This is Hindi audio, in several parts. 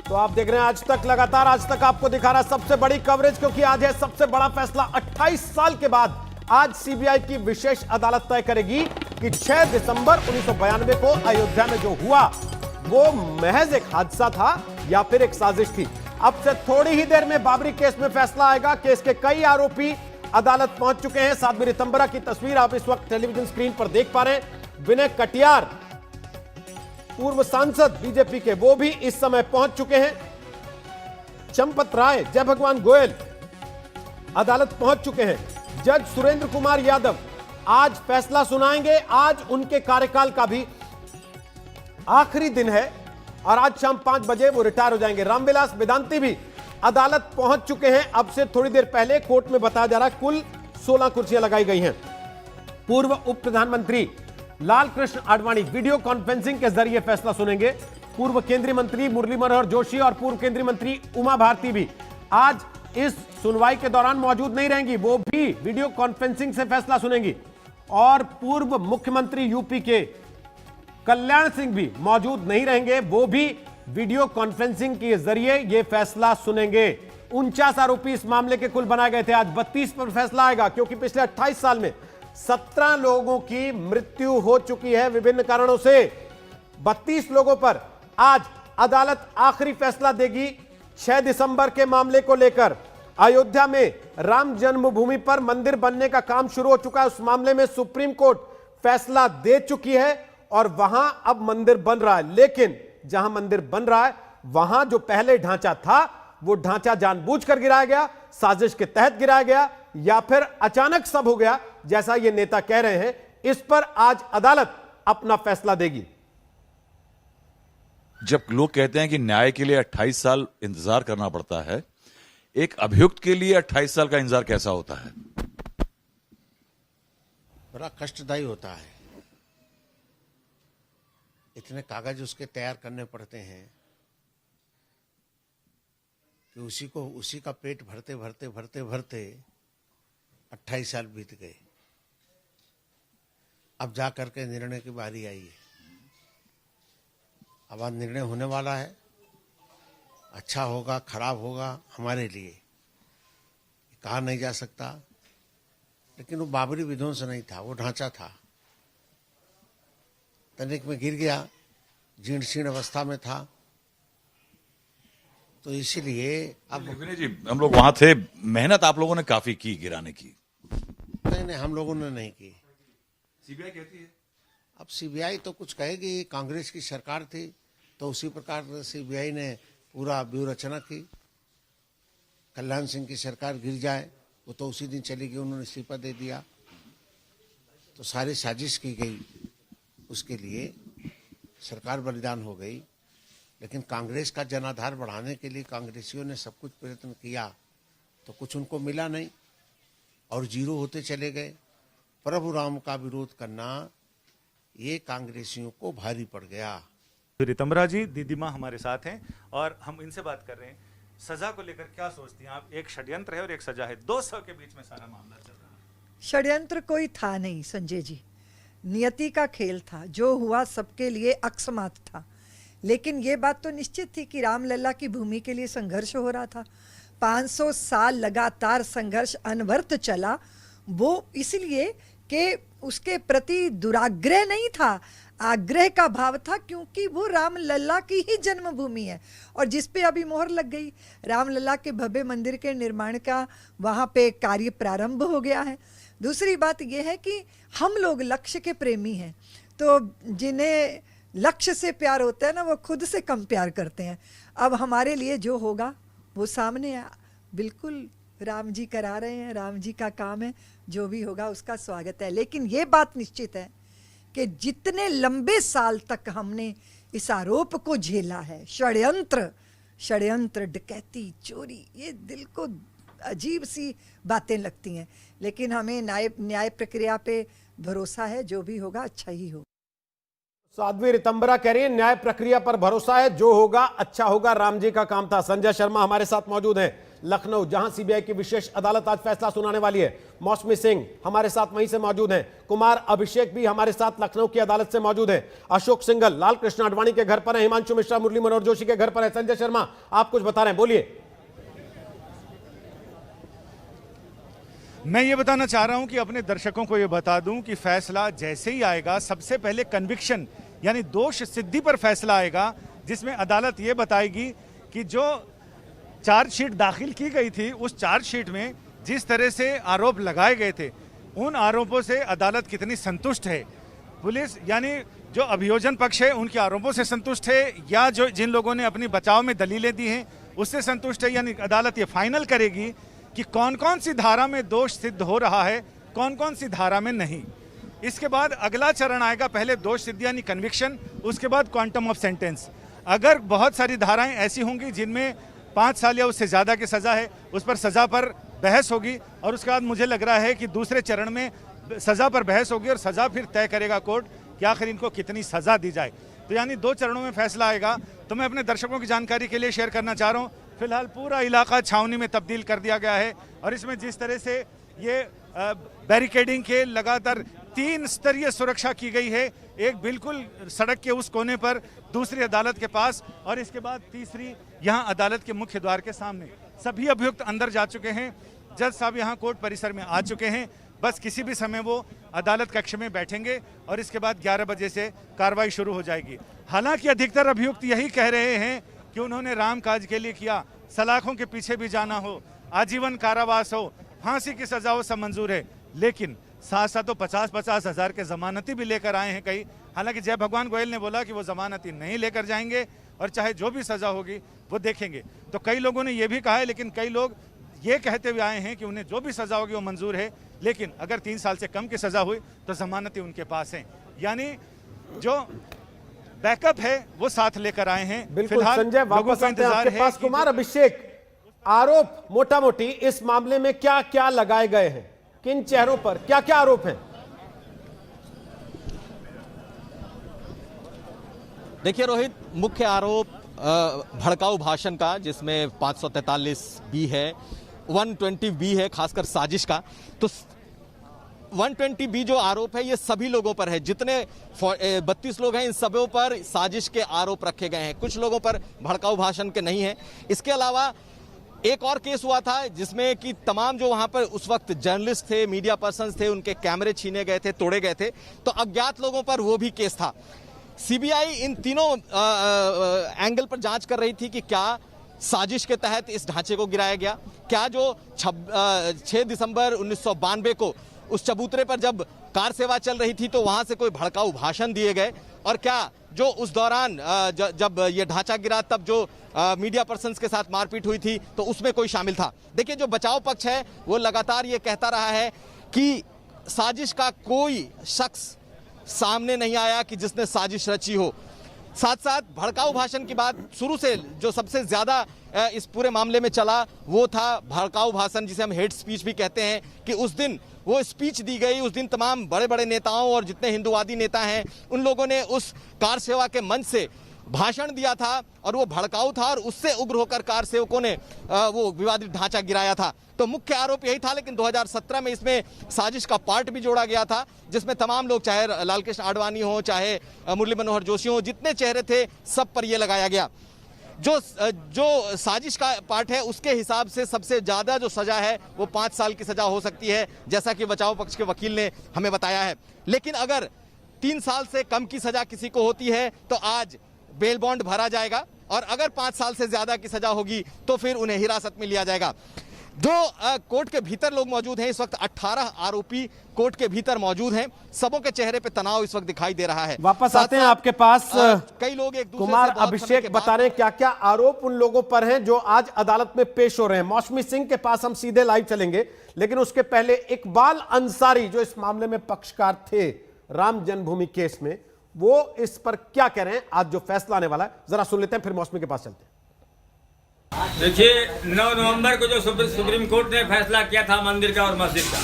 तो आप देख रहे हैं आज तक, लगातार आज तक आपको दिखा रहा है सबसे बड़ी कवरेज, क्योंकि आज है सबसे बड़ा फैसला। 28 साल के बाद आज सीबीआई की विशेष अदालत तय करेगी कि 6 दिसंबर 1992 को अयोध्या में जो हुआ वो महज एक हादसा था या फिर एक साजिश थी। अब से थोड़ी ही देर में बाबरी केस में फैसला आएगा। केस के कई आरोपी अदालत पहुंच चुके हैं। साध्वी रितंबरा की तस्वीर आप इस वक्त टेलीविजन स्क्रीन पर देख पा रहे हैं। विनय कटियार, पूर्व सांसद बीजेपी के, वो भी इस समय पहुंच चुके हैं। चंपत राय, जय भगवान गोयल अदालत पहुंच चुके हैं। जज सुरेंद्र कुमार यादव आज फैसला सुनाएंगे। आज उनके कार्यकाल का भी आखिरी दिन है और आज शाम 5 बजे वो रिटायर हो जाएंगे। रामविलास वेदांती भी अदालत पहुंच चुके हैं। अब से थोड़ी देर पहले कोर्ट में बताया जा रहा है कुल 16 कुर्सियां लगाई गई हैं। पूर्व उप प्रधानमंत्री लाल कृष्ण आडवाणी वीडियो कॉन्फ्रेंसिंग के जरिए फैसला सुनेंगे। पूर्व केंद्रीय मंत्री मुरली मनोहर जोशी और पूर्व केंद्रीय मंत्री उमा भारती भी आज इस सुनवाई के दौरान मौजूद नहीं रहेंगी, वो भी वीडियो कॉन्फ्रेंसिंग से फैसला सुनेंगी। और पूर्व मुख्यमंत्री यूपी के कल्याण सिंह भी मौजूद नहीं रहेंगे, वो भी वीडियो कॉन्फ्रेंसिंग के जरिए यह फैसला सुनेंगे। 49 आरोपी इस मामले के कुल बनाए गए थे। आज 32 पर फैसला आएगा, क्योंकि पिछले 28 साल में 17 लोगों की मृत्यु हो चुकी है विभिन्न कारणों से। 32 लोगों पर आज अदालत आखिरी फैसला देगी 6 दिसंबर के मामले को लेकर। अयोध्या में राम जन्मभूमि पर मंदिर बनने का काम शुरू हो चुका है। उस मामले में सुप्रीम कोर्ट फैसला दे चुकी है और वहां अब मंदिर बन रहा है। लेकिन जहां मंदिर बन रहा है वहां जो पहले ढांचा था वो ढांचा जानबूझकर गिराया गया, साजिश के तहत गिराया गया, या फिर अचानक सब हो गया जैसा ये नेता कह रहे हैं। इस पर आज अदालत अपना फैसला देगी। जब लोग कहते हैं कि न्याय के लिए 28 साल इंतजार करना पड़ता है, एक अभियुक्त के लिए 28 साल का इंतजार कैसा होता है? बड़ा कष्टदायी होता है। इतने कागज उसके तैयार करने पड़ते हैं कि उसी का पेट भरते भरते भरते भरते 28 साल बीत गए। अब जा करके निर्णय की बारी आई है। अब आज निर्णय होने वाला है। अच्छा होगा खराब होगा हमारे लिए कहा नहीं जा सकता, लेकिन वो बाबरी विध्वंस नहीं था, वो ढांचा था। तनिक में गिर गया, जीर्ण शीर्ण अवस्था में था, तो इसीलिए अब विनय जी, हम लोग वहां थे, मेहनत आप लोगों ने काफी की गिराने की। नहीं, हम लोगों ने नहीं की। सीबीआई कहती है। अब सीबीआई तो कुछ कहेगी। कांग्रेस की सरकार थी तो उसी प्रकार सीबीआई ने पूरा व्यूह रचना की। कल्याण सिंह की सरकार गिर जाए वो तो उसी दिन चली गई, उन्होंने इस्तीफा दे दिया। तो सारी साजिश की गई, उसके लिए सरकार बलिदान हो गई। लेकिन कांग्रेस का जनाधार बढ़ाने के लिए कांग्रेसियों ने सब कुछ प्रयत्न किया, तो कुछ उनको मिला नहीं और जीरो होते चले गए। प्रभु राम का विरोध करना ये कांग्रेसियों को भारी पड़ गया। रितंबरा जी, दीदी माँ हमारे साथ हैं और हम इनसे बात कर रहे हैं। सजा को लेकर क्या सोचती हैं आप? एक षड्यंत्र है और एक सजा है, 200 के बीच में सारा मामला चल रहा है। षड्यंत्र कोई था नहीं संजय जी, नियति का खेल था। जो हुआ सबके लिए अकस्मात था। लेकिन ये बात तो निश्चित थी कि रामलला की भूमि के लिए संघर्ष हो रहा था। 500 साल लगातार संघर्ष अनवरत चला। वो इसलिए कि उसके प्रति दुराग्रह नहीं था, आग्रह का भाव था, क्योंकि वो रामलला की ही जन्मभूमि है और जिस पे अभी मोहर लग गई। रामलला के भव्य मंदिर के निर्माण का वहाँ पे कार्य प्रारंभ हो गया है। दूसरी बात यह है कि हम लोग लक्ष्य के प्रेमी हैं, तो जिन्हें लक्ष्य से प्यार होता है ना, वो खुद से कम प्यार करते हैं। अब हमारे लिए जो होगा वो सामने है। बिल्कुल राम जी करा रहे हैं, राम जी का काम है, जो भी होगा उसका स्वागत है। लेकिन ये बात निश्चित है कि जितने लंबे साल तक हमने इस आरोप को झेला है, षड्यंत्र, डकैती, चोरी, ये दिल को अजीब सी बातें लगती हैं। लेकिन हमें न्याय प्रक्रिया पे भरोसा है, जो भी होगा अच्छा ही होगा। साध्वी रितंबरा कह रही है न्याय प्रक्रिया पर भरोसा है, जो होगा अच्छा होगा, राम जी का काम था। संजय शर्मा हमारे साथ मौजूद हैं। लखनऊ, जहां सीबीआई की विशेष अदालत आज फैसला सुनाने वाली है। मौसमी सिंह हमारे साथ वहीं से मौजूद हैं, कुमार अभिषेक भी हमारे साथ लखनऊ की अदालत से मौजूद है, अशोक सिंघल लाल कृष्ण आडवाणी के घर पर है, हिमांशु मिश्रा मुरली मनोहर जोशी के घर पर है। संजय शर्मा, आप कुछ बता रहे हैं, बोलिए। मैं ये बताना चाह रहा हूं कि अपने दर्शकों को ये बता दूं कि फैसला जैसे ही आएगा, सबसे पहले कन्विक्शन यानी दोष सिद्धि पर फैसला आएगा, जिसमें अदालत ये बताएगी कि जो चार्जशीट दाखिल की गई थी उस चार्जशीट में जिस तरह से आरोप लगाए गए थे उन आरोपों से अदालत कितनी संतुष्ट है। पुलिस यानी जो अभियोजन पक्ष है उनके आरोपों से संतुष्ट है या जो जिन लोगों ने अपनी बचाव में दलीलें दी हैं उससे संतुष्ट है। यानी अदालत ये फाइनल करेगी कि कौन कौन सी धारा में दोष सिद्ध हो रहा है, कौन कौन सी धारा में नहीं। इसके बाद अगला चरण आएगा, पहले दोष सिद्धि यानी कन्विक्शन, उसके बाद क्वांटम ऑफ सेंटेंस। अगर बहुत सारी धाराएं ऐसी होंगी जिनमें 5 साल या उससे ज़्यादा की सज़ा है, उस पर सज़ा पर बहस होगी और उसके बाद मुझे लग रहा है कि दूसरे चरण में सज़ा पर बहस होगी और सज़ा फिर तय करेगा कोर्ट कि आखिर इनको कितनी सज़ा दी जाए। तो यानी 2 चरणों में फैसला आएगा। तो मैं अपने दर्शकों की जानकारी के लिए शेयर करना चाह रहा हूँ, फिलहाल पूरा इलाका छावनी में तब्दील कर दिया गया है और इसमें जिस तरह से ये बैरिकेडिंग के लगातार 3 स्तरीय सुरक्षा की गई है, एक बिल्कुल सड़क के उस कोने पर, दूसरी अदालत के पास और इसके बाद तीसरी यहाँ अदालत के मुख्य द्वार के सामने। सभी अभियुक्त अंदर जा चुके हैं, जज साहब यहाँ कोर्ट परिसर में आ चुके हैं, बस किसी भी समय वो अदालत कक्ष में बैठेंगे और इसके बाद 11 बजे से कार्रवाई शुरू हो जाएगी। हालांकि अधिकतर अभियुक्त यही कह रहे हैं कि उन्होंने राम काज के लिए किया, सलाखों के पीछे भी जाना हो, आजीवन कारावास हो, फांसी की सजा हो, सब मंजूर है, लेकिन साथ साथ तो 50-50 हज़ार के जमानती भी लेकर आए हैं कई। हालांकि जय भगवान गोयल ने बोला कि वो जमानती नहीं लेकर जाएंगे और चाहे जो भी सजा होगी वो देखेंगे। तो कई लोगों ने ये भी कहा है, लेकिन कई लोग ये कहते हुए आए हैं कि उन्हें जो भी सजा होगी वो मंजूर है, लेकिन अगर 3 साल से कम की सजा हुई तो जमानती उनके पास है। यानी जो बैकअप है वो साथ लेकर आए हैं। बिल्कुल संजय, वापस आते हैं आपके पास। कुमार अभिषेक, आरोप मोटा मोटी इस मामले में क्या क्या लगाए गए हैं, किन चेहरों पर क्या क्या आरोप हैं? देखिए रोहित, मुख्य आरोप भड़काऊ भाषण का, जिसमें 543 बी है, 120 बी है, खासकर साजिश का। तो 120 बी जो आरोप है ये सभी लोगों पर है, जितने 32 लोग हैं इन सबों पर साजिश के आरोप रखे गए हैं। कुछ लोगों पर भड़काऊ भाषण के नहीं है। इसके अलावा एक और केस हुआ था जिसमें कि तमाम जो वहां पर उस वक्त जर्नलिस्ट थे, मीडिया पर्सन्स थे, उनके कैमरे छीने गए थे, तोड़े गए थे। तो अज्ञात लोगों पर वो भी केस था। सीबीआई इन तीनों एंगल पर जांच कर रही थी कि क्या साजिश के तहत इस ढांचे को गिराया गया, क्या जो 6 दिसंबर 1992 को उस चबूतरे पर जब कार सेवा चल रही थी तो वहां से कोई भड़काऊ भाषण दिए गए, और क्या जो उस दौरान जब ये ढांचा गिरा तब जो मीडिया पर्सन्स के साथ मारपीट हुई थी तो उसमें कोई शामिल था। देखिए, जो बचाव पक्ष है वो लगातार ये कहता रहा है कि साजिश का कोई शख्स सामने नहीं आया कि जिसने साजिश रची हो। साथ साथ भड़काऊ भाषण की बात शुरू से जो सबसे ज्यादा इस पूरे मामले में चला वो था भड़काऊ भाषण, जिसे हम हेट स्पीच भी कहते हैं, कि उस दिन वो स्पीच दी गई। उस दिन तमाम बड़े बड़े नेताओं और जितने हिंदूवादी नेता हैं उन लोगों ने उस कार सेवा के मंच से भाषण दिया था और वो भड़काऊ था और उससे उग्र होकर कार सेवकों ने वो विवादित ढांचा गिराया था। तो मुख्य आरोप यही था, लेकिन 2017 में इसमें साजिश का पार्ट भी जोड़ा गया था, जिसमें तमाम लोग, चाहे लाल कृष्ण आडवाणी हो, चाहे मुरली मनोहर जोशी हो, जितने चेहरे थे सब पर यह लगाया गया। जो साजिश का पार्ट है उसके हिसाब से सबसे ज्यादा जो सजा है वो 5 साल की सजा हो सकती है, जैसा कि बचाव पक्ष के वकील ने हमें बताया है। लेकिन अगर 3 साल से कम की सजा किसी को होती है तो आज बेल बॉन्ड भरा जाएगा, और अगर 5 साल से ज्यादा की सजा होगी तो फिर उन्हें हिरासत में लिया जाएगा। जो कोर्ट के भीतर लोग मौजूद हैं, इस वक्त 18 आरोपी कोर्ट के भीतर मौजूद हैं। सबों के चेहरे पे तनाव इस वक्त दिखाई दे रहा है। वापस आते हैं आपके पास। कई लोग एक दूसरे कुमार से बहुत समय अभिषेक के बाद बता रहे हैं क्या क्या आरोप उन लोगों पर हैं जो आज अदालत में पेश हो रहे हैं। मौसमी सिंह के पास हम सीधे लाइव चलेंगे, लेकिन उसके पहले इकबाल अंसारी जो इस मामले में पक्षकार थे राम जन्मभूमि केस में, वो इस पर क्या कह रहे हैं, आज जो फैसला आने वाला है जरा सुन लेते हैं, फिर मौसमी के पास चलते हैं। देखिए, 9 नवंबर को जो सुप्रीम कोर्ट ने फैसला किया था मंदिर का और मस्जिद का,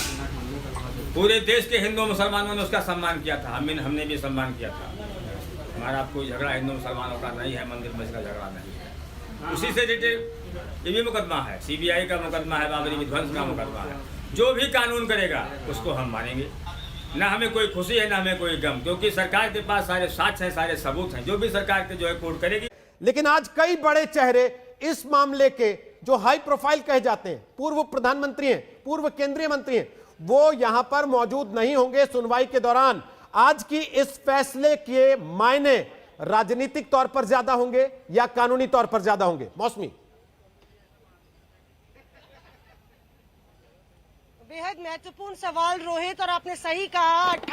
पूरे देश के हिंदू मुसलमानों ने उसका सम्मान किया था, हमने भी सम्मान किया था। हमारा कोई झगड़ा हिंदू मुसलमानों का नहीं है, मंदिर मस्जिद का झगड़ा नहीं है। उसी से रिलेटेड ये भी मुकदमा है, सीबीआई का मुकदमा है, बाबरी विध्वंस का मुकदमा है। जो भी कानून करेगा उसको हम मानेंगे, ना हमें कोई खुशी है ना हमें कोई गम, क्योंकि सरकार के पास सारे साक्ष्य हैं, सारे सबूत हैं। जो भी सरकार के जो है कोर्ट करेगी। लेकिन आज कई बड़े चेहरे इस मामले के जो हाई प्रोफाइल कहे जाते हैं, पूर्व प्रधानमंत्री हैं, पूर्व केंद्रीय मंत्री हैं, वो यहां पर मौजूद नहीं होंगे सुनवाई के दौरान। आज की इस फैसले के मायने राजनीतिक तौर पर ज्यादा होंगे या कानूनी तौर पर ज्यादा होंगे? मौसमी। बेहद महत्वपूर्ण सवाल रोहित, और आपने सही कहा।